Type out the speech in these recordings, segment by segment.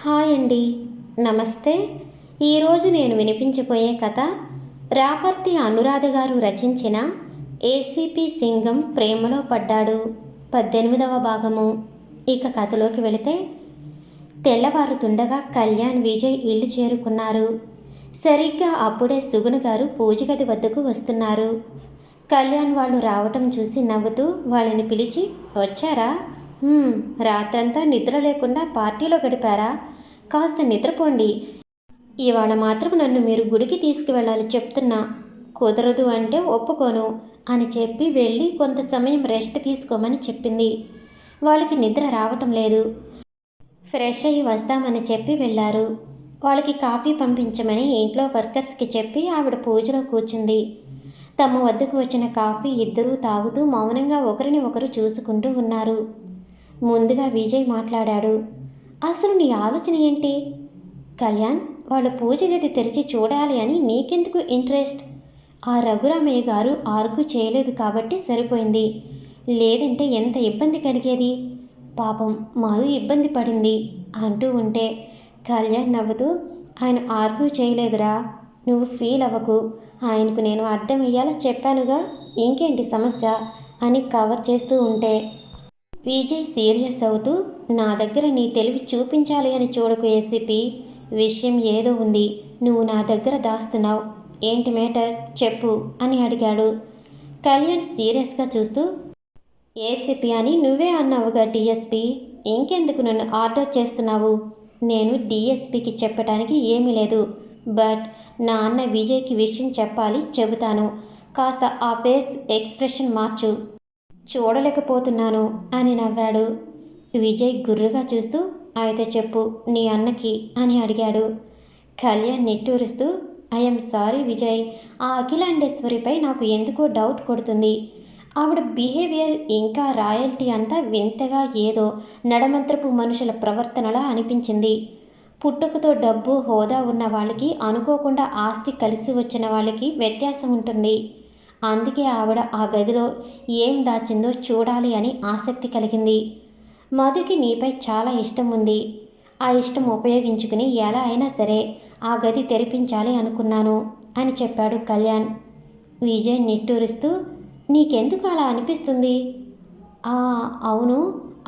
Hi అండి. నమస్తే. ఈరోజు నేను వినిపించబోయే కథ రాపర్తి అనురాధ గారు రచించిన ఏసీపీ సింగం ప్రేమలో పడ్డాడు 18వ భాగము. ఇక కథలోకి వెళితే, తెల్లవారుతుండగా కళ్యాణ్ విజయ్ ఇల్లు చేరుకున్నారు. సరిగ్గా అప్పుడే సుగుణ గారు పూజ గది వద్దకు వస్తున్నారు. కళ్యాణ్ వాళ్ళు రావటం చూసి నవ్వుతూ వాళ్ళని పిలిచి, వచ్చారా? రాత్రంతా నిద్ర లేకుండా పార్టీలో గడిపారా? కాస్త నిద్రపోండి. ఇవాళ మాత్రం నన్ను మీరు గుడికి తీసుకువెళ్ళాలి చెప్తున్నా. కుదరదు అంటే ఒప్పుకోను అని చెప్పి వెళ్ళి కొంత సమయం రెస్ట్ తీసుకోమని చెప్పింది. వాళ్ళకి నిద్ర రావటం లేదు. ఫ్రెష్ అయ్యి వస్తామని చెప్పి వెళ్ళారు. వాళ్ళకి కాఫీ పంపించమని ఇంట్లో వర్కర్స్కి చెప్పి ఆవిడ పూజలో కూర్చుంది. తమ వద్దకు వచ్చిన కాఫీ ఇద్దరూ తాగుతూ మౌనంగా ఒకరిని ఒకరు చూసుకుంటూ ఉన్నారు. ముందుగా విజయ్ మాట్లాడాడు. అసలు నీ ఆలోచన ఏంటి? కళ్యాణ్, వాళ్ళు పూజ గది తెరిచి చూడాలి అని నీకెందుకు ఇంట్రెస్ట్? ఆ రఘురామయ్య గారు ఆర్గ్యూ చేయలేదు కాబట్టి సరిపోయింది. లేదంటే ఎంత ఇబ్బంది కలిగేది. పాపం మధు ఇబ్బంది పడింది అంటూ ఉంటే కళ్యాణ్ నవ్వుతూ, ఆయన ఆర్గ్యూ చేయలేదురా, నువ్వు ఫీల్ అవ్వకు. ఆయనకు నేను అర్థమయ్యేలా చెప్పానుగా, ఇంకేంటి సమస్య అని కవర్ చేస్తూ ఉంటే విజయ్ సీరియస్ అవుతూ, నా దగ్గర నీ తెలివి చూపించాలి అని చూడకు ఏసీపీ. విషయం ఏదో ఉంది, నువ్వు నా దగ్గర దాస్తున్నావు. ఏంటి మేటర్ చెప్పు అని అడిగాడు. కళ్యాణ్ సీరియస్గా చూస్తూ, ఏసీపీ అని నువ్వే అన్నావుగా డిఎస్పీ, ఇంకెందుకు నన్ను ఆర్డర్ చేస్తున్నావు? నేను డిఎస్పీకి చెప్పడానికి ఏమీ లేదు, బట్ నా అన్న విజయ్కి విషయం చెప్పాలి, చెబుతాను. కాస్త ఆ ఫేస్ ఎక్స్ప్రెషన్ మార్చు. చూడలేకపోతున్నాను అని నవ్వాడు. విజయ్ గుర్రుగా చూస్తూ, అయితే చెప్పు నీ అన్నకి అని అడిగాడు. కళ్యాణ్ నిట్టూరుస్తూ, ఐఎమ్ సారీ విజయ్, ఆ అఖిలాండేశ్వరిపై నాకు ఎందుకో డౌట్ కొడుతుంది. ఆవిడ బిహేవియర్ ఇంకా రాయల్టీ అంతా వింతగా ఏదో నడమంత్రపు మనుషుల ప్రవర్తనలా అనిపించింది. పుట్టుకతో డబ్బు హోదా ఉన్న వాళ్ళకి అనుకోకుండా ఆస్తి కలిసి వచ్చిన వాళ్ళకి వ్యత్యాసం ఉంటుంది. అందుకే ఆవిడ ఆ గదిలో ఏం దాచిందో చూడాలి అని ఆసక్తి కలిగింది. మధుకి నీపై చాలా ఇష్టం ఉంది. ఆ ఇష్టం ఉపయోగించుకుని ఎలా అయినా సరే ఆ గది తెరిపించాలి అనుకున్నాను అని చెప్పాడు కళ్యాణ్. విజయ్ నిట్టూరుస్తూ, నీకెందుకు అలా అనిపిస్తుంది? అవును,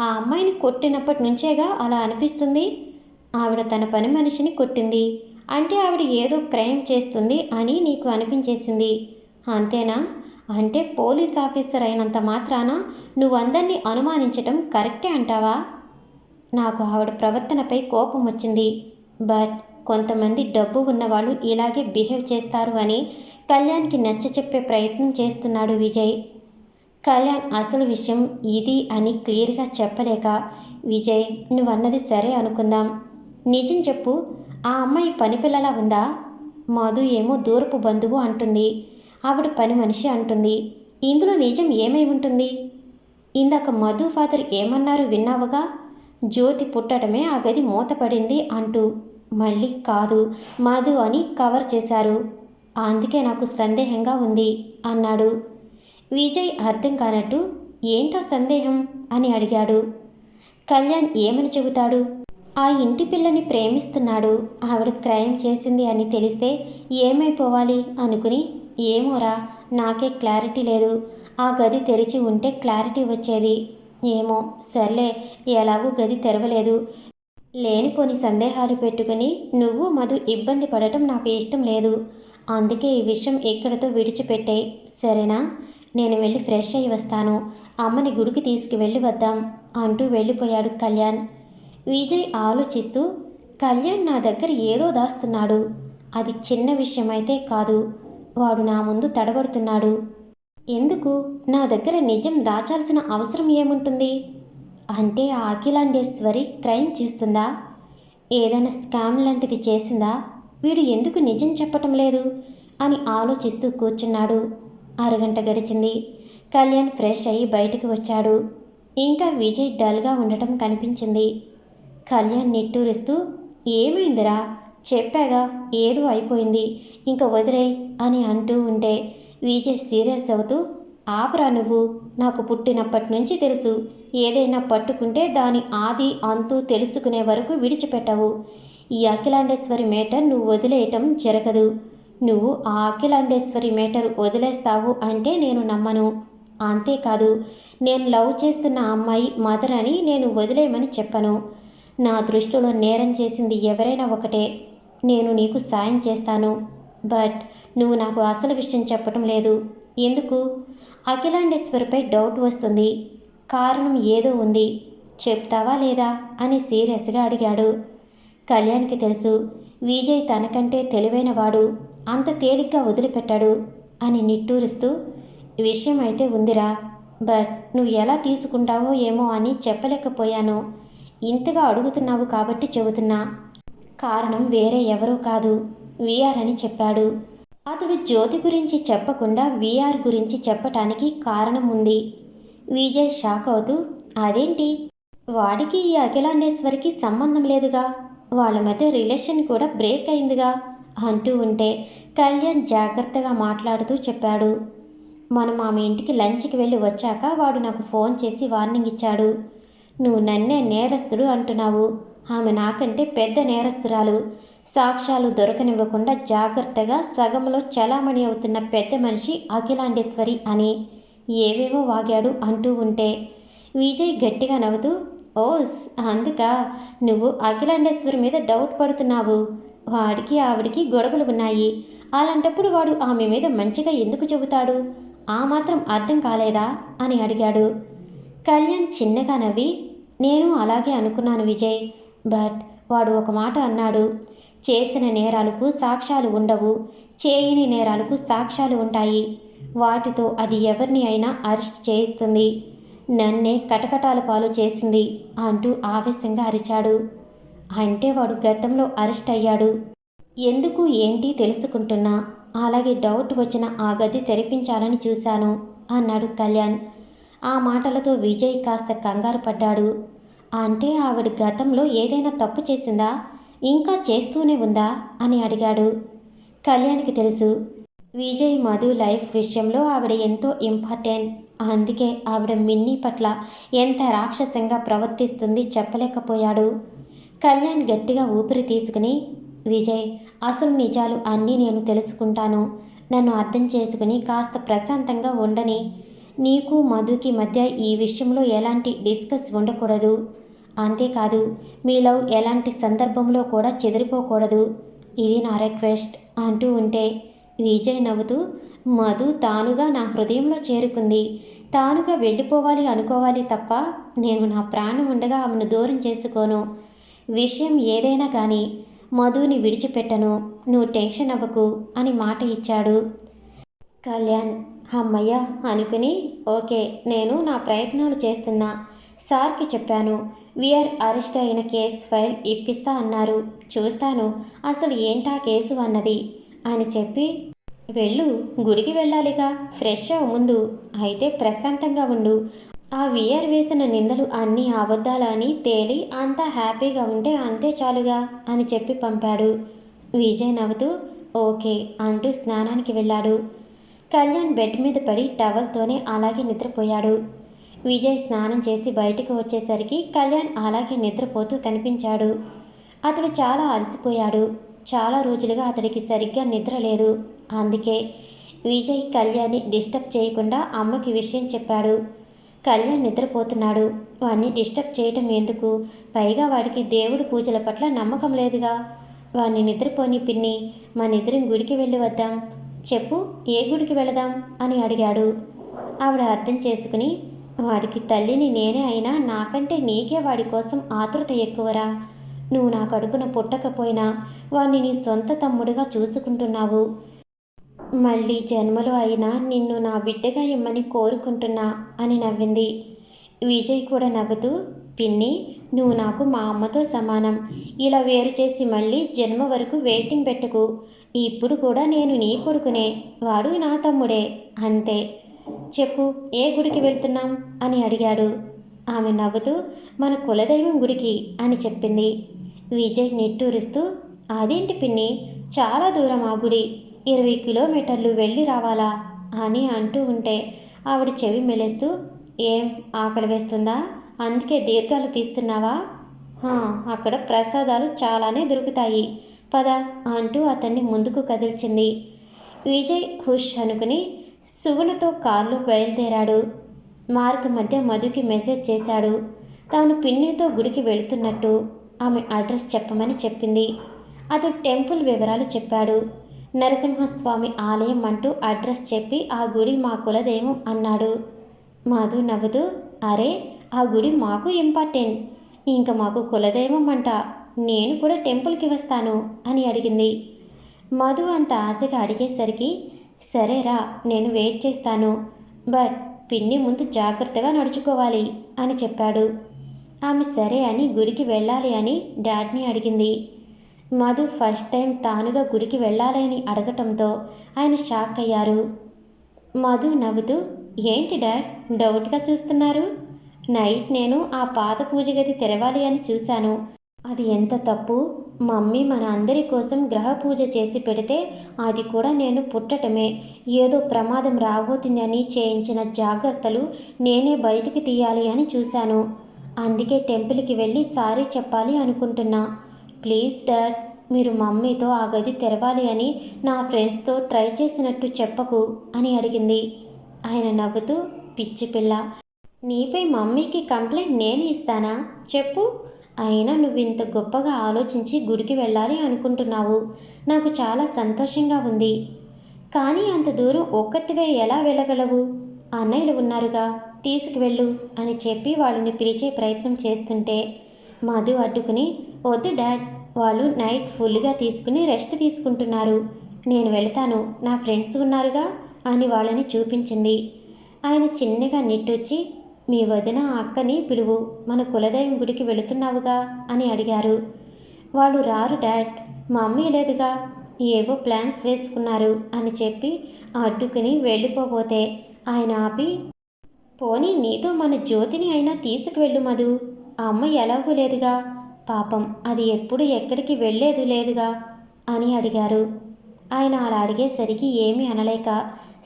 ఆ అమ్మాయిని కొట్టినప్పటి నుంచేగా అలా అనిపిస్తుంది. ఆవిడ తన పని మనిషిని కొట్టింది అంటే ఆవిడ ఏదో క్రైమ్ చేస్తుంది అని నీకు అనిపించేసింది, అంతేనా? అంటే పోలీస్ ఆఫీసర్ అయినంత మాత్రాన నువ్వు అందరినీ అనుమానించటం కరెక్టే అంటావా? నాకు ఆవిడ ప్రవర్తనపై కోపం వచ్చింది, బట్ కొంతమంది డబ్బు ఉన్నవాళ్ళు ఇలాగే బిహేవ్ చేస్తారు అని కళ్యాణ్కి నచ్చచెప్పే ప్రయత్నం చేస్తున్నాడు విజయ్. కళ్యాణ్ అసలు విషయం ఇది అని క్లియర్గా చెప్పలేక, విజయ్ నువ్వన్నది సరే అనుకుందాం, నిజం చెప్పు, ఆ అమ్మాయి పనిపిల్లలా ఉందా? మధు ఏమో దూరపు బంధువు అంటుంది, ఆవిడ పని మనిషి అంటుంది. ఇందులో నిజం ఏమై ఉంటుంది? ఇందాక మధు ఫాదర్ ఏమన్నారు విన్నావుగా, జ్యోతి పుట్టడమే ఆ గది మూతపడింది అంటూ. మళ్ళీ కాదు, మధు అని కవర్ చేశారు. అందుకే నాకు సందేహంగా ఉంది అన్నాడు. విజయ్ అర్థం కానట్టు, ఏంటా సందేహం అని అడిగాడు. కళ్యాణ్ ఏమని చెబుతాడు? ఆ ఇంటి పిల్లని ప్రేమిస్తున్నాడు, ఆవిడ క్రైమ్ చేసింది అని తెలిస్తే ఏమైపోవాలి అనుకుని, ఏమోరా, నాకే క్లారిటీ లేదు. ఆ గది తెరిచి ఉంటే క్లారిటీ వచ్చేది. ఏమో, సర్లే, ఎలాగూ గది తెరవలేదు. లేనిపోని సందేహాలు పెట్టుకుని నువ్వు మధు ఇబ్బంది పడటం నాకు ఇష్టం లేదు. అందుకే ఈ విషయం ఇక్కడితో విడిచిపెట్టాయి, సరేనా? నేను వెళ్ళి ఫ్రెష్ అయ్యి వస్తాను. అమ్మని గుడికి తీసుకువెళ్ళి వద్దాం అంటూ వెళ్ళిపోయాడు కళ్యాణ్. విజయ్ ఆలోచిస్తూ, కళ్యాణ్ నా దగ్గర ఏదో దాస్తున్నాడు. అది చిన్న విషయం అయితే కాదు. వాడు నా ముందు తడబడుతున్నాడు. ఎందుకు? నా దగ్గర నిజం దాచాల్సిన అవసరం ఏముంటుంది? అంటే ఆ అఖిలాండేశ్వరి క్రైమ్ చేస్తుందా? ఏదైనా స్కామ్ లాంటిది చేసిందా? వీడు ఎందుకు నిజం చెప్పటం లేదు అని ఆలోచిస్తూ కూర్చున్నాడు. అరగంట గడిచింది. కళ్యాణ్ ఫ్రెష్ అయ్యి బయటికి వచ్చాడు. ఇంకా విజయ్ డల్గా ఉండటం కనిపించింది. కళ్యాణ్ నిట్టూరిస్తూ, ఏమైందిరా? చెప్పాగా, ఏదో అయిపోయింది, ఇంకా వదిలేయ్ అని అంటూ ఉంటే విజయ్ సీరియస్ అవుతూ, ఆపరా నువ్వు. నాకు పుట్టినప్పటి నుంచి తెలుసు, ఏదైనా పట్టుకుంటే దాని ఆది అంతు తెలుసుకునే వరకు విడిచిపెట్టవు. ఈ అఖిలాండేశ్వరి మేటర్ నువ్వు వదిలేయటం జరగదు. నువ్వు ఆ అఖిలాండేశ్వరి మేటర్ వదిలేస్తావు అంటే నేను నమ్మను. అంతేకాదు, నేను లవ్ చేస్తున్న అమ్మాయి మదర్ అని నేను వదిలేయమని చెప్పను. నా దృష్టిలో నేరం చేసింది ఎవరైనా ఒకటే. నేను నీకు సాయం చేస్తాను. బట్ నువ్వు నాకు అసలు విషయం చెప్పటం లేదు. ఎందుకు? అఖిలాండేశ్వరిపై డౌట్ వస్తుంది. కారణం ఏదో ఉంది. చెప్తావా లేదా అని సీరియస్గా అడిగాడు. కళ్యాణ్కి తెలుసు, విజయ్ తనకంటే తెలివైనవాడు, అంత తేలిగ్గా వదిలిపెట్టాడు అని నిట్టూరుస్తూ, విషయం అయితే ఉందిరా, బట్ నువ్వు ఎలా తీసుకుంటావో ఏమో అని చెప్పలేకపోయాను. ఇంతగా అడుగుతున్నావు కాబట్టి చెబుతున్నా. కారణం వేరే ఎవరూ కాదు, విఆర్ అని చెప్పాడు. అతడు జ్యోతి గురించి చెప్పకుండా విఆర్ గురించి చెప్పటానికి కారణం ఉంది. విజయ్ షాక్ అవుతూ, అదేంటి? వాడికి ఈ అఖిలాండేశ్వరికి సంబంధం లేదుగా, వాళ్ళ మధ్య రిలేషన్ కూడా బ్రేక్ అయిందిగా అంటూ ఉంటే కళ్యాణ్ జాగ్రత్తగా మాట్లాడుతూ చెప్పాడు. మనం ఆమె ఇంటికి లంచ్కి వెళ్ళి వచ్చాక వాడు నాకు ఫోన్ చేసి వార్నింగ్ ఇచ్చాడు. నువ్వు నన్నే నేరస్తుడు అంటున్నావు, ఆమె నాకంటే పెద్ద నేరస్తురాలు. సాక్ష్యాలు దొరకనివ్వకుండా జాగ్రత్తగా సగంలో చలామణి అవుతున్న పెద్ద మనిషి అఖిలాండేశ్వరి అని ఏవేవో వాగాడు అంటూ ఉంటే విజయ్ గట్టిగా నవ్వుతూ, ఓస్ అందుక నువ్వు అఖిలాండేశ్వరి మీద డౌట్ పడుతున్నావు. వాడికి ఆవిడికి గొడవలు ఉన్నాయి. అలాంటప్పుడు వాడు ఆమె మీద మంచిగా ఎందుకు చెబుతాడు? ఆ మాత్రం అర్థం కాలేదా అని అడిగాడు. కళ్యాణ్ చిన్నగా నవ్వి, నేను అలాగే అనుకున్నాను విజయ్, బట్ వాడు ఒక మాట అన్నాడు. చేసిన నేరాలకు సాక్ష్యాలు ఉండవు, చేయని నేరాలకు సాక్ష్యాలు ఉంటాయి. వాటితో అది ఎవరిని అయినా అరెస్ట్ చేయిస్తుంది. నన్నే కటకటాల పాలు చేసింది అంటూ ఆవేశంగా అరిచాడు. అంటే వాడు గతంలో అరెస్ట్ అయ్యాడు. ఎందుకు ఏంటి తెలుసుకుంటున్నా. అలాగే డౌట్ వచ్చిన ఆ గది తెరిపించాలని చూశాను అన్నాడు కళ్యాణ్. ఆ మాటలతో విజయ్ కాస్త కంగారు పడ్డాడు. అంటే ఆవిడ గతంలో ఏదైనా తప్పు చేసిందా, ఇంకా చేస్తూనే ఉందా అని అడిగాడు. కళ్యాణ్కి తెలుసు, విజయ్ మధు లైఫ్ విషయంలో ఆవిడ ఎంతో ఇంపార్టెంట్. అందుకే ఆవిడ మిన్నీ పట్ల ఎంత రాక్షసంగా ప్రవర్తిస్తుంది చెప్పలేకపోయాడు. కళ్యాణ్ గట్టిగా ఊపిరి తీసుకుని, విజయ్ అసలు నిజాలు అన్నీ నేను తెలుసుకుంటాను. నన్ను అర్థం చేసుకుని కాస్త ప్రశాంతంగా ఉండని. నీకు మధుకి మధ్య ఈ విషయంలో ఎలాంటి డిస్కస్ ఉండకూడదు. అంతేకాదు, మీ లవ్ ఎలాంటి సందర్భంలో కూడా చెదిరిపోకూడదు. ఇది నా రిక్వెస్ట్ అంటూ ఉంటే విజయ్ నవ్వుతూ, మధు తానుగా నా హృదయంలో చేరుకుంది. తానుగా వెళ్ళిపోవాలి అనుకోవాలి తప్ప నేను నా ప్రాణం ఉండగా ఆమెను దూరం చేసుకోను. విషయం ఏదైనా కానీ మధుని విడిచిపెట్టను. నువ్వు టెన్షన్ అవ్వకు అని మాట ఇచ్చాడు. కళ్యాణ్ అమ్మయ్య అనుకుని, ఓకే నేను నా ప్రయత్నాలు చేస్తున్నా. సార్కి చెప్పాను, వీఆర్ అరెస్ట్ అయిన కేసు ఫైల్ ఇప్పిస్తా అన్నారు. చూస్తాను అసలు ఏంటా కేసు అన్నది అని చెప్పి, వెళ్ళు, గుడికి వెళ్ళాలిగా, ఫ్రెష్ అవ్వు ముందు. అయితే ప్రశాంతంగా ఉండు. ఆ వీఆర్ వేసిన నిందలు అన్నీ అబద్ధాలని తేలి అంతా హ్యాపీగా ఉంటే అంతే చాలుగా అని చెప్పి పంపాడు. విజయ్ నవ్వుతూ ఓకే అంటూ స్నానానికి వెళ్ళాడు. కళ్యాణ్ బెడ్ మీద పడి టవల్తోనే అలాగే నిద్రపోయాడు. విజయ్ స్నానం చేసి బయటికి వచ్చేసరికి కళ్యాణ్ అలాగే నిద్రపోతూ కనిపించాడు. అతడు చాలా అలసిపోయాడు. చాలా రోజులుగా అతడికి సరిగ్గా నిద్ర లేదు. అందుకే విజయ్ కళ్యాణ్ని డిస్టర్బ్ చేయకుండా అమ్మకి విషయం చెప్పాడు. కళ్యాణ్ నిద్రపోతున్నాడు, వాడిని డిస్టర్బ్ చేయటం ఎందుకు? పైగా వాడికి దేవుడి పూజల పట్ల నమ్మకం లేదుగా. వాడిని నిద్రపోని పిన్ని, మనిద్దరం గుడికి వెళ్ళి వద్దాం. చెప్పు, ఏ గుడికి వెళదాం అని అడిగాడు. ఆవిడ అర్థం చేసుకుని, వాడికి తల్లిని నేనే అయినా నాకంటే నీకే వాడి కోసం ఆతృత ఎక్కువరా. నువ్వు నా కడుపున పుట్టకపోయినా వాడిని నీ సొంత తమ్ముడిగా చూసుకుంటున్నావు. మళ్ళీ జన్మలో అయినా నిన్ను నా బిడ్డగా ఇమ్మని కోరుకుంటున్నా అని నవ్వింది. విజయ్ కూడా నవ్వుతూ, పిన్ని నువ్వు నాకు మా అమ్మతో సమానం. ఇలా వేరు చేసి మళ్ళీ జన్మ వరకు వెయిటింగ్ పెట్టుకు. ఇప్పుడు కూడా నేను నీ కొడుకునే, వాడు నా తమ్ముడే, అంతే. చెప్పు, ఏ గుడికి వెళ్తున్నాం అని అడిగాడు. ఆమె నవ్వుతూ మన కులదైవం గుడికి అని చెప్పింది. విజయ్ నిట్టూరుస్తూ, అదేంటి పిన్ని, చాలా దూరం ఆ గుడి, 20 కిలోమీటర్లు వెళ్ళి రావాలా అని అంటూ ఉంటే ఆవిడ చెవి మెలేస్తూ, ఏం ఆకలి వేస్తుందా? అందుకే దీర్ఘాలు తీస్తున్నావా? "హా, అక్కడ ప్రసాదాలు చాలానే దొరుకుతాయి, పద" అంటూ అతన్ని ముందుకు కదిల్చింది. విజయ్ హుష్ అనుకుని సుగుణతో కారులో బయలుదేరాడు. మార్గ మధ్య మధుకి మెసేజ్ చేశాడు. తాను పిన్నితో గుడికి వెళుతున్నట్టు ఆమె అడ్రస్ చెప్పమని చెప్పింది. అతడు టెంపుల్ వివరాలు చెప్పాడు. నరసింహస్వామి ఆలయం అంటూ అడ్రస్ చెప్పి ఆ గుడి మా కులదైవం అన్నాడు. మధు నవ్వుతూ, అరే, ఆ గుడి మాకు ఇంపార్టెంట్, ఇంకా మాకు కులదైవం అంట, నేను కూడా టెంపుల్కి వస్తాను అని అడిగింది. మధు అంత ఆశగా అడిగేసరికి, సరేరా, నేను వెయిట్ చేస్తాను, బట్ పిన్ని ముందు జాగ్రత్తగా నడుచుకోవాలి అని చెప్పాడు. ఆమె సరే అని గుడికి వెళ్ళాలి అని డాడ్ని అడిగింది. మధు ఫస్ట్ టైం తానుగా గుడికి వెళ్ళాలని అడగటంతో ఆయన షాక్ అయ్యారు. మధు నవ్వుతూ, ఏంటి డాడ్ డౌట్గా చూస్తున్నారు? నైట్ నేను ఆ పాత పూజ గది తెరవాలి అని చూశాను. అది ఎంత తప్పు. మమ్మీ మన అందరి కోసం గ్రహ పూజ చేసి పెడితే అది కూడా నేను పుట్టటమే ఏదో ప్రమాదం రాబోతుందని చేయించిన జాగ్రత్తలు నేనే బయటికి తీయాలి అని చూశాను. అందుకే టెంపుల్కి వెళ్ళి సారీ చెప్పాలి అనుకుంటున్నా. ప్లీజ్ డాడ్, మీరు మమ్మీతో ఆ గది తెరవాలి అని నా ఫ్రెండ్స్తో ట్రై చేసినట్టు చెప్పకు అని అడిగింది. ఆయన నవ్వుతూ, పిచ్చి పిల్ల, నీపై మమ్మీకి కంప్లైంట్ నేను ఇస్తానా చెప్పు? అయినా నువ్వు ఇంత గొప్పగా ఆలోచించి గుడికి వెళ్ళాలి అనుకుంటున్నావు, నాకు చాలా సంతోషంగా ఉంది. కానీ అంత దూరం ఒక్కతివే ఎలా వెళ్ళగలవు? అన్నయ్యలు ఉన్నారుగా, తీసుకువెళ్ళు అని చెప్పి వాళ్ళని పిలిచే ప్రయత్నం చేస్తుంటే మధు అడ్డుకుని, వద్దు డాడ్, వాళ్ళు నైట్ ఫుల్గా తీసుకుని రెస్ట్ తీసుకుంటున్నారు, నేను వెళతాను, నా ఫ్రెండ్స్ ఉన్నారుగా అని వాళ్ళని చూపించింది. ఆయన చిన్నగా నిట్టొచ్చి, మీ వదిన అక్కని పిలువు, మన కులదైవం గుడికి వెళుతున్నావుగా అని అడిగారు. వాళ్ళు రారు డాడ్, మమ్మీ లేదుగా, ఏవో ప్లాన్స్ వేసుకున్నారు అని చెప్పి అడ్డుకుని వెళ్ళిపోబోతే ఆయన ఆపి, పోనీ నీతో మన జ్యోతిని అయినా తీసుకువెళ్ళు మధు, ఆ అమ్మ ఎలాగూ లేదుగా, పాపం అది ఎప్పుడు ఎక్కడికి వెళ్ళేది లేదుగా అని అడిగారు. ఆయన అలా అడిగేసరికి ఏమీ అనలేక,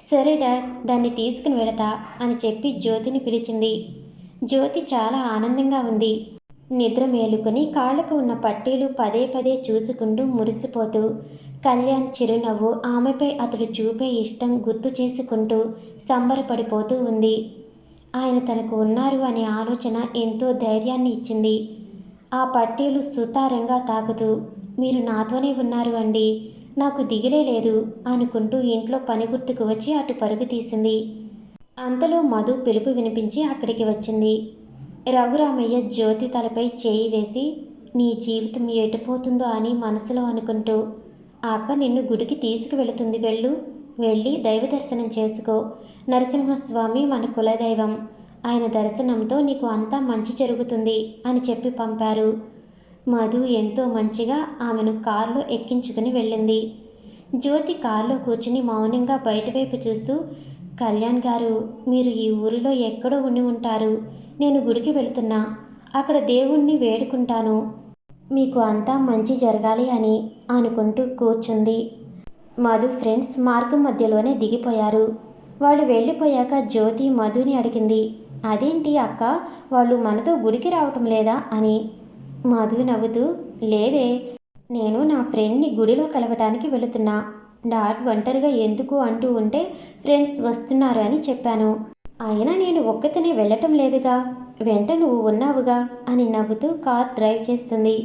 సరే డాడ్, దాన్ని తీసుకుని వెళతా అని చెప్పి జ్యోతిని పిలిచింది. జ్యోతి చాలా ఆనందంగా ఉంది. నిద్ర మేలుకొని కాళ్ళకు ఉన్న పట్టీలు పదే పదే చూసుకుంటూ మురిసిపోతూ, కళ్యాణ్ చిరునవ్వు, ఆమెపై అతడు చూపే ఇష్టం గుర్తు చేసుకుంటూ సంబరపడిపోతూ ఉంది. ఆయన తనకు ఉన్నారు అనే ఆలోచన ఎంతో ధైర్యాన్ని ఇచ్చింది. ఆ పట్టీలు సుతారంగా తాకుతూ, మీరు నాతోనే ఉన్నారు అండి, నాకు దిగిలే లేదు అనుకుంటూ ఇంట్లో పని గుర్తుకు వచ్చి అటు పరుగు తీసింది. అంతలో మధు పిలుపు వినిపించి అక్కడికి వచ్చింది. రఘురామయ్య జ్యోతి తలపై చేయి వేసి, నీ జీవితం ఎటుపోతుందో అని మనసులో అనుకుంటూ, ఆ అక్క నిన్ను గుడికి తీసుకువెళుతుంది, వెళ్ళు, వెళ్ళి దైవ దర్శనం చేసుకో, నరసింహస్వామి మన కులదైవం, ఆయన దర్శనంతో నీకు అంతా మంచి జరుగుతుంది అని చెప్పి పంపారు. మధు ఎంతో మంచిగా ఆమెను కారులో ఎక్కించుకుని వెళ్ళింది. జ్యోతి కారులో కూర్చుని మౌనంగా బయటవైపు చూస్తూ, కళ్యాణ్ గారు, మీరు ఈ ఊరిలో ఎక్కడో ఉండి ఉంటారు, నేను గుడికి వెళుతున్నా, అక్కడ దేవుణ్ణి వేడుకుంటాను, మీకు అంతా మంచి జరగాలి అని అనుకుంటూ కూర్చుంది. మధు ఫ్రెండ్స్ మార్గం మధ్యలోనే దిగిపోయారు. వాళ్ళు వెళ్ళిపోయాక జ్యోతి మధుని అడిగింది, అదేంటి అక్క, వాళ్ళు మనతో గుడికి రావటం లేదా అని. మధు నవ్వుతూ, లేదే, నేను నా ఫ్రెండ్ని గుడిలో కలవటానికి వెళుతున్నా, డాడ్ ఒంటరిగా ఎందుకు అంటూ ఉంటే ఫ్రెండ్స్ వస్తున్నారు అని చెప్పాను, అయినా నేను ఒక్కతనే వెళ్ళటం లేదుగా, వెంట నువ్వు ఉన్నావుగా అని నవ్వుతూ కార్ డ్రైవ్ చేస్తుంది.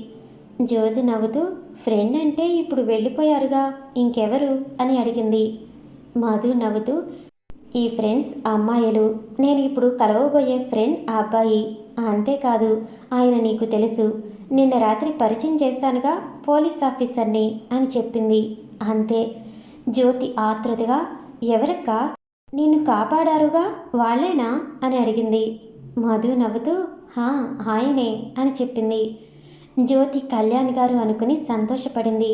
జ్యోతి నవ్వుతూ, ఫ్రెండ్ అంటే ఇప్పుడు వెళ్ళిపోయారుగా, ఇంకెవరు అని అడిగింది. మధు నవ్వుతూ, ఈ ఫ్రెండ్స్ అమ్మాయిలు, నేను ఇప్పుడు కలవబోయే ఫ్రెండ్ ఆ అబ్బాయి, అంతేకాదు ఆయన నీకు తెలుసు, నిన్న రాత్రి పరిచయం చేశానుగా, పోలీస్ ఆఫీసర్ని అని చెప్పింది. అంతే. జ్యోతి ఆతృతగా, ఎవరక్క, నిన్ను కాపాడారుగా, వాళ్ళేనా అని అడిగింది. మధు నవ్వుతూ, హా, ఆయనే అని చెప్పింది. జ్యోతి కళ్యాణ్ గారు అనుకుని సంతోషపడింది.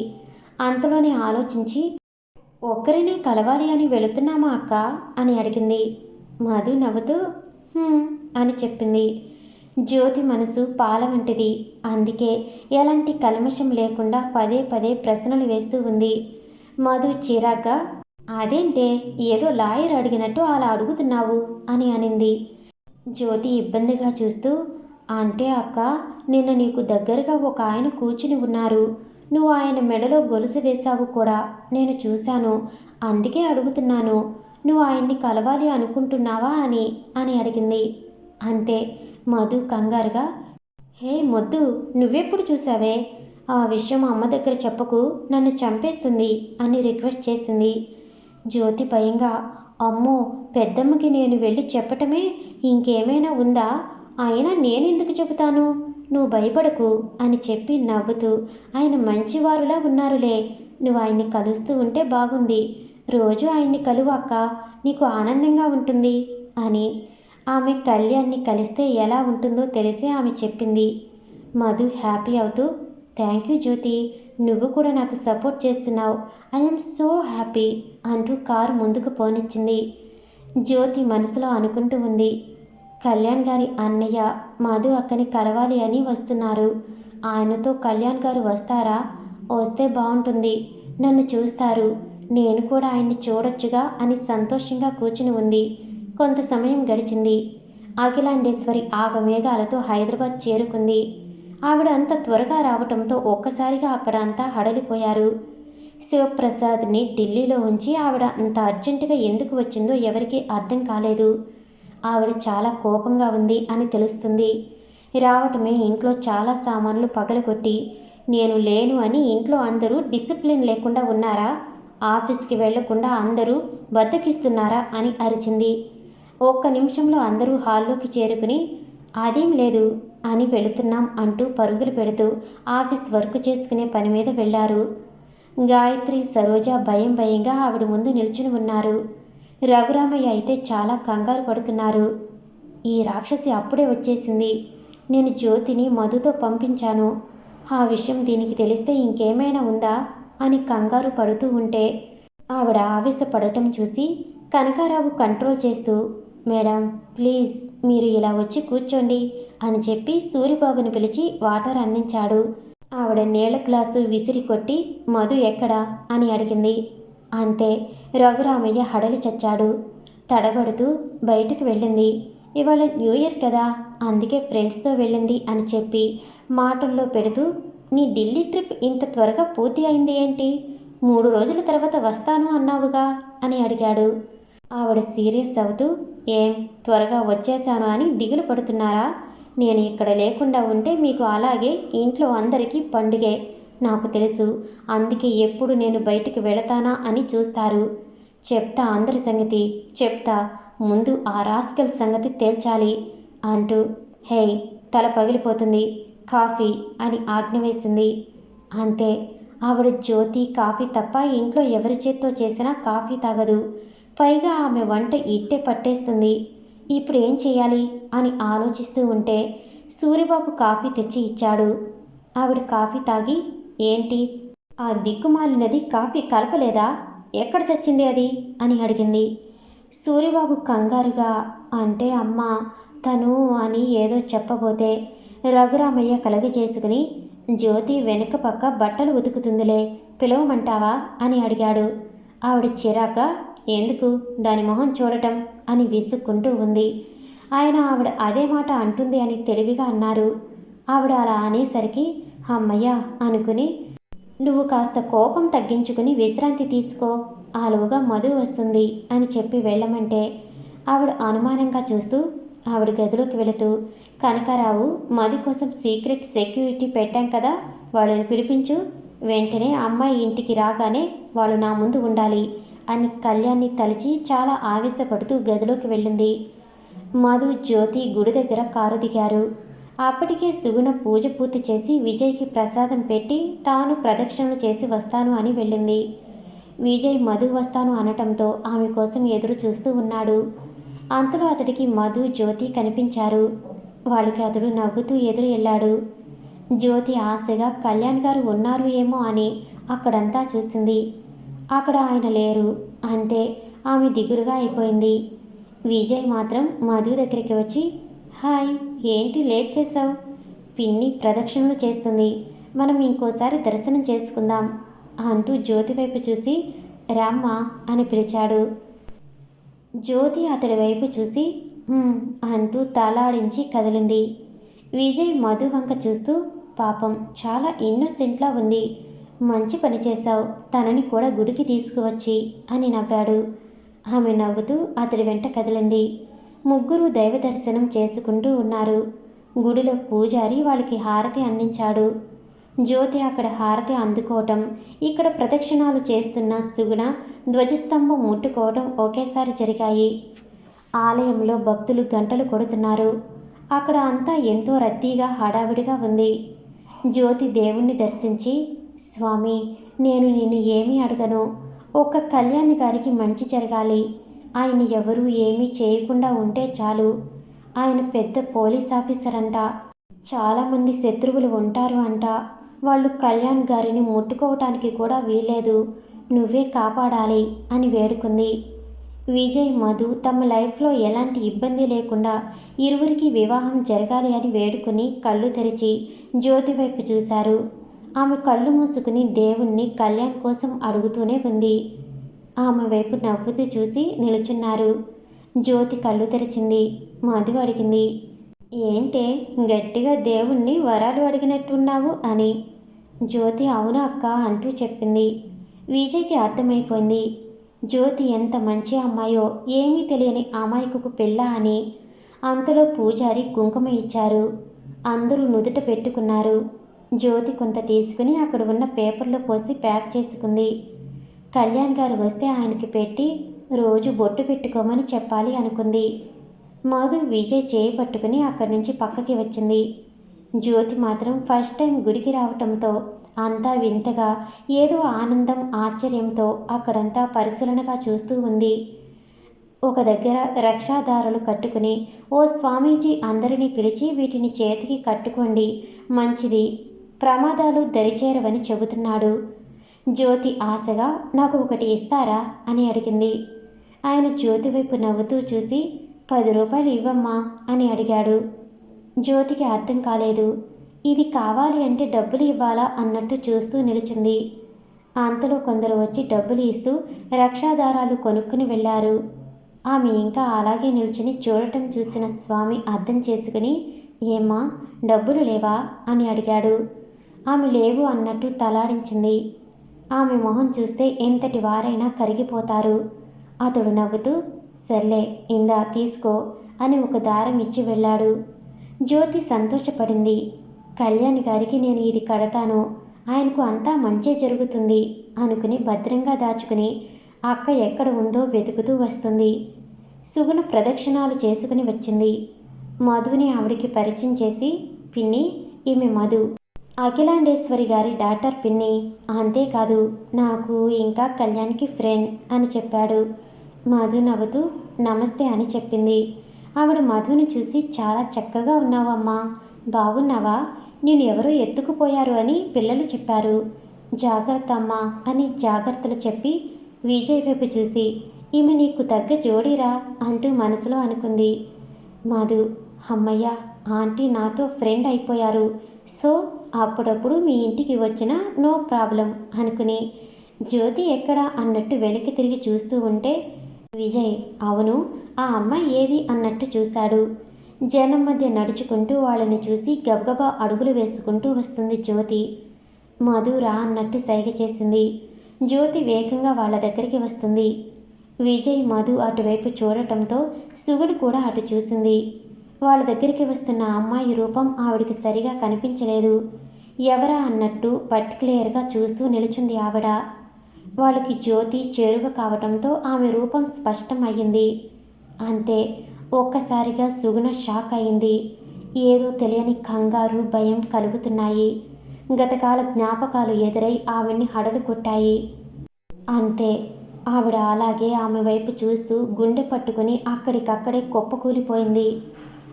అంతలోనే ఆలోచించి, ఒక్కరినే కలవాలి అని వెళుతున్నామా అక్క అని అడిగింది. మధు నవ్వుతూ అని చెప్పింది. జ్యోతి మనసు పాల వంటిది, అందుకే ఎలాంటి కల్మషం లేకుండా పదే పదే ప్రశ్నలు వేస్తూ ఉంది. మధు చిరాగ్గా, అదేంటే ఏదో లాయర్ అడిగినట్టు అలా అడుగుతున్నావు అని అనింది. జ్యోతి ఇబ్బందిగా చూస్తూ, అంటే అక్క, నిన్న నీకు దగ్గరగా ఒక ఆయన కూర్చుని ఉన్నారు. నువ్వు ఆయన మెడలో గొలుసు వేశావు కూడా నేను చూశాను. అందుకే అడుగుతున్నాను, నువ్వు ఆయన్ని కలవాలి అనుకుంటున్నావా అని అడిగింది. అంతే. మధు కంగారుగా, హే మొద్దు, నువ్వెప్పుడు చూసావే? ఆ విషయం అమ్మ దగ్గర చెప్పకు, నన్ను చంపేస్తుంది అని రిక్వెస్ట్ చేసింది. జ్యోతి భయంగా, అమ్మో, పెద్దమ్మకి నేను వెళ్ళి చెప్పటమే, ఇంకేమైనా ఉందా? అయినా నేనెందుకు చెబుతాను, నువ్వు భయపడకు అని చెప్పి నవ్వుతూ, ఆయన మంచివారులా ఉన్నారులే, నువ్వు ఆయన్ని కలుస్తూ ఉంటే బాగుంది, రోజు ఆయన్ని కలువు అక్క, నీకు ఆనందంగా ఉంటుంది అని. ఆమె కళ్యాణ్ని కలిస్తే ఎలా ఉంటుందో తెలిసే ఆమె చెప్పింది. మధు హ్యాపీ అవుతూ, థ్యాంక్ యూ జ్యోతి, నువ్వు కూడా నాకు సపోర్ట్ చేస్తున్నావు, ఐఎమ్ సో హ్యాపీ అంటూ కారు ముందుకు పోనిచ్చింది. జ్యోతి మనసులో అనుకుంటూ ఉంది, కళ్యాణ్ గారి అన్నయ్య మధు అక్కని కలవాలి అని వస్తున్నారు. ఆయనతో కళ్యాణ్ గారు వస్తారా? వస్తే బాగుంటుంది, నన్ను చూస్తారు, నేను కూడా ఆయన్ని చూడొచ్చుగా అని సంతోషంగా కూర్చుని ఉంది. కొంత సమయం గడిచింది. అఖిలాండేశ్వరి ఆగమేఘాలతో హైదరాబాద్ చేరుకుంది. ఆవిడ అంత త్వరగా రావటంతో ఒక్కసారిగా అక్కడ అంతా హడలిపోయారు. శివప్రసాద్ని ఢిల్లీలో ఉంచి ఆవిడ అంత అర్జెంటుగా ఎందుకు వచ్చిందో ఎవరికీ అర్థం కాలేదు. ఆవిడ చాలా కోపంగా ఉంది అని తెలుస్తుంది. రావటమే ఇంట్లో చాలా సామాన్లు పగలగొట్టి, నేను లేను అని ఇంట్లో అందరూ డిసిప్లిన్ లేకుండా ఉన్నారా? ఆఫీస్కి వెళ్లకుండా అందరూ బద్దకిస్తున్నారా అని అరిచింది. ఒక్క నిమిషంలో అందరూ హాల్లోకి చేరుకుని, అదేం లేదు అని వెళుతున్నాం అంటూ పరుగులు పెడుతూ ఆఫీస్ వర్క్ చేసుకునే పని మీద వెళ్లారు. గాయత్రి, సరోజ భయంగా ఆవిడ ముందు నిల్చుని ఉన్నారు. రఘురామయ్య అయితే చాలా కంగారు పడుతున్నారు. ఈ రాక్షసి అప్పుడే వచ్చేసింది, నేను జ్యోతిని మధుతో పంపించాను, ఆ విషయం దీనికి తెలిస్తే ఇంకేమైనా ఉందా అని కంగారు పడుతూ ఉంటే ఆవిడ ఆవేశపడటం చూసి కనకారావు కంట్రోల్ చేస్తూ, మేడం ప్లీజ్ మీరు ఇలా వచ్చి కూర్చోండి అని చెప్పి సూరిబాబుని పిలిచి వాటర్ అందించాడు. ఆవిడ నీళ్ల గ్లాసు విసిరి కొట్టి, మధు ఎక్కడా అని అడిగింది. అంతే. రఘురామయ్య హడలి చచ్చాడు. తడబడుతూ బయటకు వెళ్ళింది. ఇవాళ న్యూ ఇయర్ కదా, అందుకే ఫ్రెండ్స్తో వెళ్ళింది అని చెప్పి మాటల్లో పెడుతూ, నీ ఢిల్లీ ట్రిప్ ఇంత త్వరగా పూర్తి అయింది ఏంటి? 3 రోజుల తర్వాత వస్తాను అన్నావుగా అని అడిగాడు. ఆవిడ సీరియస్ అవుతూ, ఏం త్వరగా వచ్చేశాను అని దిగులు పడుతున్నారా? నేను ఇక్కడ లేకుండా ఉంటే మీకు అలాగే ఇంట్లో అందరికీ పండుగే, నాకు తెలుసు, అందుకే ఎప్పుడు నేను బయటికి వెళతానా అని చూస్తారు. చెప్తా అందరి సంగతి చెప్తా, ముందు ఆ రాస్కెల్ సంగతి తేల్చాలి అంటూ, హే తల పగిలిపోతుంది, కాఫీ అని ఆజ్ఞ వేసింది. అంతే. ఆవిడ జ్యోతి కాఫీ తప్ప ఇంట్లో ఎవరి చేత్తో చేసినా కాఫీ తాగదు. పైగా ఆమె వంట ఇట్టే పట్టేస్తుంది. ఇప్పుడు ఏం చేయాలి అని ఆలోచిస్తూ ఉంటే సూరిబాబు కాఫీ తెచ్చి ఇచ్చాడు. ఆవిడ కాఫీ తాగి, ఏంటి ఆ దిక్కుమాలినది కాఫీ కలపలేదా? ఎక్కడ చచ్చింది అది అని అడిగింది. సూరిబాబు కంగారుగా, అంటే అమ్మ తను అని ఏదో చెప్పబోతే రఘురామయ్య కలగజేసుకుని, జ్యోతి వెనుక పక్క బట్టలు ఉతుకుతుందిలే, పిలవమంటావా అని అడిగాడు. ఆవిడ చిరాక, ఎందుకు దాని మొహం చూడటం అని విసుక్కుంటూ ఉంది. ఆయన ఆవిడ అదే మాట అంటుంది అని తెలివిగా అన్నారు. ఆవిడ అలా అనేసరికి అమ్మయ్య అనుకుని, నువ్వు కాస్త కోపం తగ్గించుకుని విశ్రాంతి తీసుకో, ఆలోగా మధు వస్తుంది అని చెప్పి వెళ్ళమంటే ఆవిడ అనుమానంగా చూస్తూ ఆవిడ గదిలోకి వెళుతూ, కనకారావు మధు కోసం సీక్రెట్ సెక్యూరిటీ పెట్టాం కదా, వాళ్ళని పిలిపించు, వెంటనే అమ్మాయి ఇంటికి రాగానే వాళ్ళు నా ముందు ఉండాలి అని కళ్యాణ్ని తలిచి చాలా ఆవేశపడుతూ గదిలోకి వెళ్ళింది. మధు, జ్యోతి గుడి దగ్గర కారు దిగారు. అప్పటికే సుగుణ పూజ పూర్తి చేసి విజయ్కి ప్రసాదం పెట్టి తాను ప్రదక్షిణలు చేసి వస్తాను అని వెళ్ళింది. విజయ్ మధు వస్తాను అనటంతో ఆమె కోసం ఎదురు చూస్తూ ఉన్నాడు. అంతలో అతడికి మధు, జ్యోతి కనిపించారు. వాళ్ళకి అతడు నవ్వుతూ ఎదురు వెళ్ళాడు. జ్యోతి ఆశగా కళ్యాణ్ గారు ఉన్నారు ఏమో అని అక్కడంతా చూసింది. అక్కడ ఆయన లేరు. అంతే. ఆమె దిగులుగా అయిపోయింది. విజయ్ మాత్రం మధు దగ్గరికి వచ్చి, హాయ్, ఏంటి లేట్ చేసావు? పిన్ని ప్రదక్షిణలు చేస్తుంది, మనం ఇంకోసారి దర్శనం చేసుకుందాం అంటూ జ్యోతి వైపు చూసి, రామ్మా అని పిలిచాడు. జ్యోతి అతడి వైపు చూసి "ఉమ్" అంటూ తలాడించి కదిలింది. విజయ్ మధు వంక చూస్తూ పాపం చాలా ఇన్నోసెంట్లా ఉంది, మంచి పని చేశావు తనని కూడా గుడికి తీసుకువచ్చి అని నవ్వాడు. ఆమె నవ్వుతూ అతడి వెంట కదిలింది. ముగ్గురు దైవ దర్శనం చేసుకుంటూ ఉన్నారు. గుడిలో పూజారి వాళ్ళకి హారతి అందించాడు. జ్యోతి అక్కడ హారతి అందుకోవటం, ఇక్కడ ప్రదక్షిణాలు చేస్తున్న సుగుణ ధ్వజస్తంభం ముట్టుకోవటం ఒకేసారి జరిగాయి. ఆలయంలో భక్తులు గంటలు కొడుతున్నారు. అక్కడ అంతా ఎంతో రద్దీగా హడావిడిగా ఉంది. జ్యోతి దేవుణ్ణి దర్శించి స్వామి, నేను నిన్ను ఏమీ అడగను, ఒక్క కళ్యాణ్ గారికి మంచి జరగాలి, ఆయన ఎవరూ ఏమీ చేయకుండా ఉంటే చాలు. ఆయన పెద్ద పోలీస్ ఆఫీసర్ అంట, చాలామంది శత్రువులు ఉంటారు అంట, వాళ్ళు కళ్యాణ్ గారిని ముట్టుకోవటానికి కూడా వీల్లేదు, నువ్వే కాపాడాలి అని వేడుకుంది. విజయ్ మధు తమ లైఫ్లో ఎలాంటి ఇబ్బంది లేకుండా ఇరువురికి వివాహం జరగాలి అని వేడుకుని కళ్ళు తెరిచి జ్యోతి వైపు చూశారు. ఆమె కళ్ళు మూసుకుని దేవుణ్ణి కళ్యాణ్ కోసం అడుగుతూనే ఉంది. ఆమె వైపు నవ్వుతూ చూసి నిలుచున్నారు. జ్యోతి కళ్ళు తెరిచింది. మధు అడిగింది, ఏంటే గట్టిగా దేవుణ్ణి వరాలు అడిగినట్టున్నావు అని. జ్యోతి అవును అక్క అంటూ చెప్పింది. విజయ్కి అర్థమైపోయింది జ్యోతి ఎంత మంచి అమ్మాయో, ఏమీ తెలియని అమాయకపు పిల్ల అని. అంతలో పూజారి కుంకుమ ఇచ్చారు. అందరూ నుదుట పెట్టుకున్నారు. జ్యోతి కొంత తీసుకుని అక్కడ ఉన్న పేపర్లో పోసి ప్యాక్ చేసుకుంది. కళ్యాణ్ గారు వస్తే ఆయనకి పెట్టి రోజు బొట్టు పెట్టుకోమని చెప్పాలి అనుకుంది. మధు విజయ్ చేయి పట్టుకుని అక్కడి నుంచి పక్కకి వచ్చింది. జ్యోతి మాత్రం ఫస్ట్ టైం గుడికి రావటంతో అంతా వింతగా, ఏదో ఆనందం ఆశ్చర్యంతో అక్కడంతా పరిశీలనగా చూస్తూ ఉంది. ఒక దగ్గర రక్షాదారులు కట్టుకుని ఓ స్వామీజీ అందరినీ పిలిచి వీటిని చేతికి కట్టుకోండి, మంచిది, ప్రమాదాలు దరిచేరవని చెబుతున్నాడు. జ్యోతి ఆశగా నాకు ఒకటి ఇస్తారా అని అడిగింది. ఆయన జ్యోతి వైపు నవ్వుతూ చూసి 10 రూపాయలు ఇవ్వమ్మా అని అడిగాడు. జ్యోతికి అర్థం కాలేదు. ఇది కావాలి అంటే డబ్బులు ఇవ్వాలా అన్నట్టు చూస్తూ నిలిచింది. అంతలో కొందరు వచ్చి డబ్బులు ఇస్తూ రక్షాదారాలు కొనుక్కుని వెళ్ళారు. ఆమె ఇంకా అలాగే నిల్చుని చూడటం చూసిన స్వామి అర్థం చేసుకుని ఏమ్మా డబ్బులు లేవా అని అడిగాడు. ఆమె లేవు అన్నట్టు తలాడించింది. ఆమె మొహం చూస్తే ఎంతటి వారైనా కరిగిపోతారు. అతడు నవ్వుతూ సర్లే ఇందా తీసుకో అని ఒక దారం ఇచ్చి వెళ్ళాడు. జ్యోతి సంతోషపడింది. కళ్యాణ్ గారికి నేను ఇది కడతాను, ఆయనకు అంతా మంచే జరుగుతుంది అనుకుని భద్రంగా దాచుకుని అక్క ఎక్కడ ఉందో వెతుకుతూ వస్తుంది. సుగుణ ప్రదక్షిణాలు చేసుకుని వచ్చింది. మధుని ఆవిడికి పరిచయం చేసి పిన్ని, ఈమె మధు, అఖిలాండేశ్వరి గారి డాక్టర్ పిన్ని, అంతేకాదు నాకు ఇంకా కళ్యాణ్కి ఫ్రెండ్ అని చెప్పాడు. మధు నవ్వుతూ నమస్తే అని చెప్పింది. ఆవిడ మధుని చూసి చాలా చక్కగా ఉన్నావమ్మా, బాగున్నావా, నేను ఎవరో ఎత్తుకుపోయారు అని పిల్లలు చెప్పారు, జాగ్రత్త అమ్మా అని జాగ్రత్తలు చెప్పి విజయ్ వైపు చూసి ఈమె నీకు తగ్గ జోడీరా అంటూ మనసులో అనుకుంది. మధు అమ్మయ్య, ఆంటీ నాతో ఫ్రెండ్ అయిపోయారు, సో అప్పుడప్పుడు మీ ఇంటికి వచ్చినా నో ప్రాబ్లం అనుకుని జ్యోతి ఎక్కడా అన్నట్టు వెనక్కి తిరిగి చూస్తూ ఉంటే విజయ్ అవును ఆ అమ్మాయి ఏది అన్నట్టు చూశాడు. జనం మధ్య నడుచుకుంటూ వాళ్ళని చూసి గబగబా అడుగులు వేసుకుంటూ వస్తుంది జ్యోతి. మధు రా అన్నట్టు సైగ చేసింది. జ్యోతి వేగంగా వాళ్ళ దగ్గరికి వస్తుంది. విజయ్ మధు అటువైపు చూడటంతో సుగుడు కూడా అటు చూసింది. వాళ్ళ దగ్గరికి వస్తున్న అమ్మాయి రూపం ఆవిడికి సరిగా కనిపించలేదు. ఎవరా అన్నట్టు పర్టికులర్గా చూస్తూ నిలుచుంది ఆవిడ. వాళ్ళకి జ్యోతి చేరువ కావటంతో ఆమె రూపం స్పష్టం అయ్యింది. అంతే, ఒక్కసారిగా సుగుణ షాక్ అయింది. ఏదో తెలియని కంగారు, భయం కలుగుతున్నాయి. గతకాల జ్ఞాపకాలు ఎదురై ఆవిడ్ని హడలు కొట్టాయి. అంతే, ఆవిడ అలాగే ఆమె వైపు చూస్తూ గుండె పట్టుకుని అక్కడికక్కడే కుప్పకూలిపోయింది.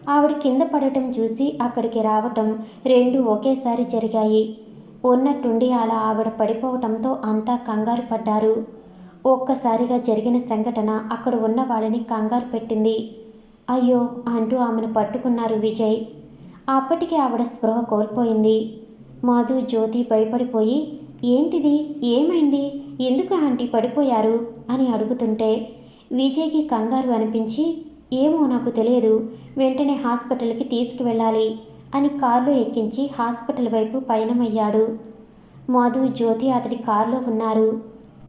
ఆవిడ కింద పడటం చూసి అక్కడికి రావటం రెండూ ఒకేసారి జరిగాయి. ఉన్నట్టుండి అలా ఆవిడ పడిపోవటంతో అంతా కంగారు పడ్డారు. ఒక్కసారిగా జరిగిన సంఘటన అక్కడ ఉన్న వాళ్ళని కంగారు పెట్టింది. అయ్యో అంటూ ఆమెను పట్టుకున్నారు విజయ్. అప్పటికే ఆవిడ స్పృహ కోల్పోయింది. మధు, జ్యోతి భయపడిపోయి ఏంటిది? ఏమైంది? ఎందుకు ఆంటీ పడిపోయారు అని అడుగుతుంటే విజయ్కి కంగారు అనిపించి, ఏమో నాకు తెలియదు, వెంటనే హాస్పిటల్కి తీసుకువెళ్ళాలి అని కారులో ఎక్కించి హాస్పిటల్ వైపు పయనమయ్యాడు. మధు, జ్యోతి అతడి కారులో ఉన్నారు.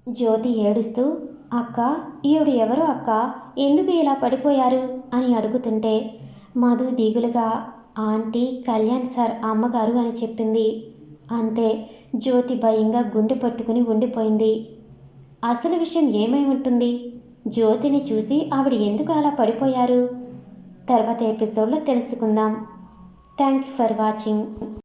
జ్యోతి ఏడుస్తూ, అక్క, ఈవిడ ఎవరు అక్క, ఎందుకు ఇలా పడిపోయారు అని అడుగుతుంటే మధు దిగులుగా, ఆంటీ కళ్యాణ్ సార్ అమ్మగారు అని చెప్పింది. అంతే. జ్యోతి భయంగా గుండె పట్టుకుని ఉండిపోయింది. అసలు విషయం ఏమై ఉంటుంది? జ్యోతిని చూసి ఆవిడ ఎందుకు అలా పడిపోయారు? తర్వాత ఎపిసోడ్లో తెలుసుకుందాం. Thank you for watching.